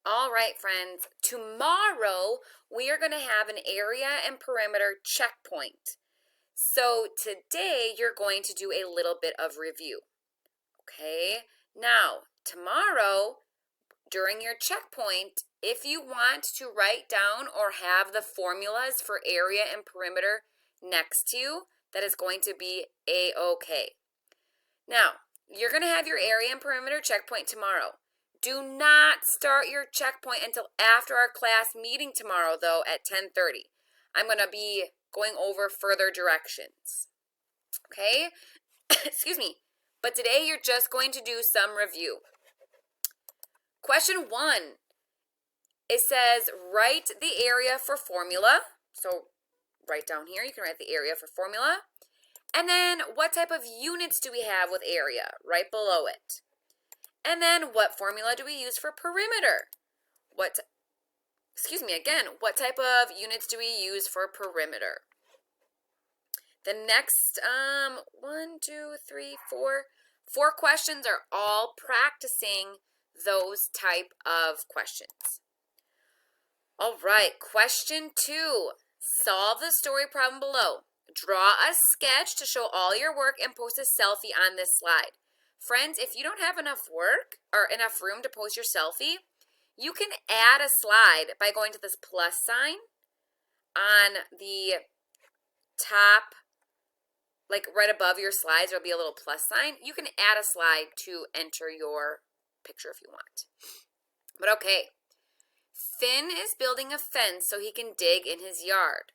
All right, friends, tomorrow we are going to have an area and perimeter checkpoint. So today you're going to do a little bit of review. Okay, now tomorrow during your checkpoint, if you want to write down or have the formulas for area and perimeter next to you, that is going to be a-okay. Now, you're going to have your area and perimeter checkpoint tomorrow. Do not start your checkpoint until after our class meeting tomorrow, though, at 10:30. I'm going to be going over further directions. Okay? Excuse me. But today you're just going to do some review. Question 1. It says, write the area for formula. So write down here, you can write the area for formula. And then what type of units do we have with area? Right below it. And then what formula do we use for perimeter? What type of units do we use for perimeter? The next 4 questions are all practicing those type of questions. All right, question 2. Solve the story problem below. Draw a sketch to show all your work and post a selfie on this slide. Friends, if you don't have enough work or enough room to post your selfie, you can add a slide by going to this plus sign on the top, like right above your slides, there'll be a little plus sign. You can add a slide to enter your picture if you want. But okay, Finn is building a fence so he can dig in his yard.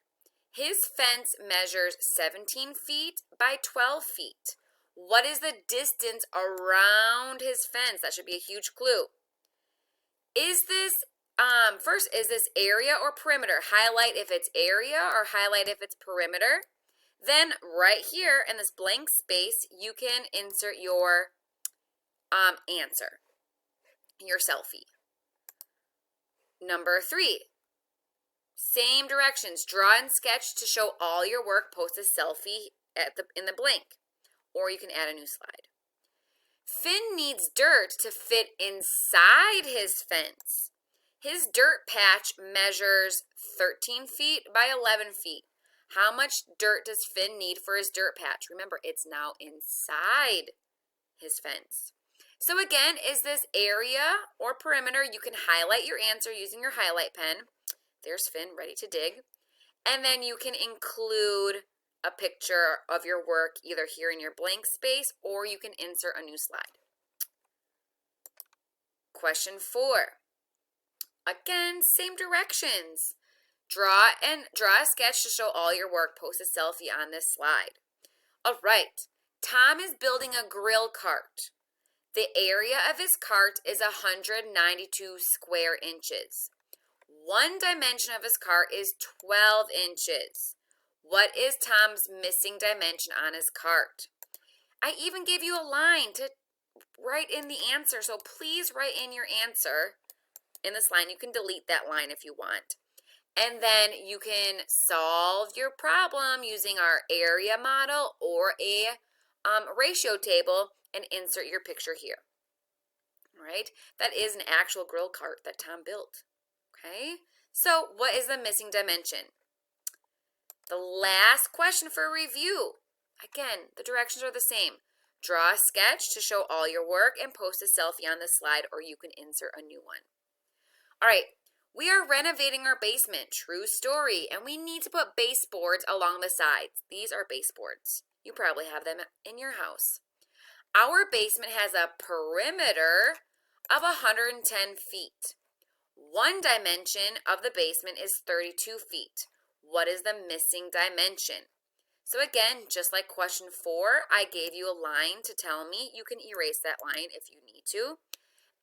His fence measures 17 feet by 12 feet. What is the distance around his fence? That should be a huge clue. Is this, is this area or perimeter? Highlight if it's area or highlight if it's perimeter. Then right here in this blank space, you can insert your answer, your selfie. Number 3. Same directions. Draw and sketch to show all your work. Post a selfie in the blank. Or you can add a new slide. Finn needs dirt to fit inside his fence. His dirt patch measures 13 feet by 11 feet. How much dirt does Finn need for his dirt patch? Remember, it's now inside his fence. So again, is this area or perimeter? You can highlight your answer using your highlight pen. There's Finn ready to dig. And then you can include a picture of your work either here in your blank space or you can insert a new slide. Question 4. Again, same directions. Draw a sketch to show all your work. Post a selfie on this slide. All right. Tom is building a grill cart. The area of his cart is 192 square inches. One dimension of his cart is 12 inches. What is Tom's missing dimension on his cart? I even gave you a line to write in the answer, so please write in your answer in this line. You can delete that line if you want. And then you can solve your problem using our area model or a ratio table and insert your picture here. All right, that is an actual grill cart that Tom built. Okay, so what is the missing dimension? The last question for review. Again, the directions are the same. Draw a sketch to show all your work and post a selfie on the slide, or you can insert a new one. All right, we are renovating our basement, true story, and we need to put baseboards along the sides. These are baseboards. You probably have them in your house. Our basement has a perimeter of 110 feet. One dimension of the basement is 32 feet. What is the missing dimension? So again, just like question 4, I gave you a line to tell me. You can erase that line if you need to.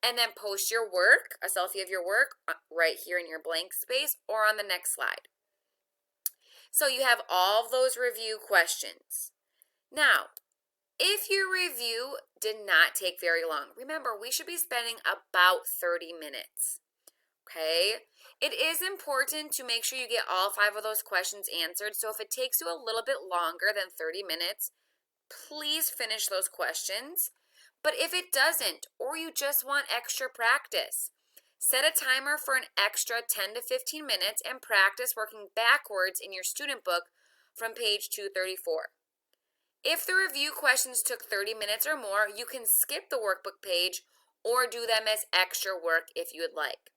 And then post your work, a selfie of your work, right here in your blank space or on the next slide. So you have all of those review questions. Now, if your review did not take very long, remember we should be spending about 30 minutes. Okay? It is important to make sure you get all 5 of those questions answered. So if it takes you a little bit longer than 30 minutes, please finish those questions. But if it doesn't, or you just want extra practice, Set a timer for an extra 10 to 15 minutes and practice working backwards in your student book from page 234. If the review questions took 30 minutes or more, you can skip the workbook page or do them as extra work if you would like.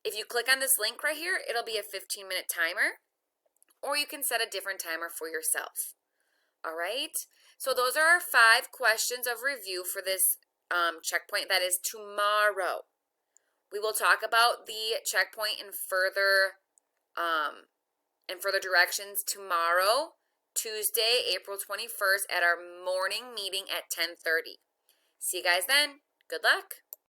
If you click on this link right here, it'll be a 15-minute timer, or you can set a different timer for yourself. All right, so those are our 5 questions of review for this checkpoint that is tomorrow. We will talk about the checkpoint in further directions tomorrow, Tuesday, April 21st at our morning meeting at 10:30. See you guys then. Good luck.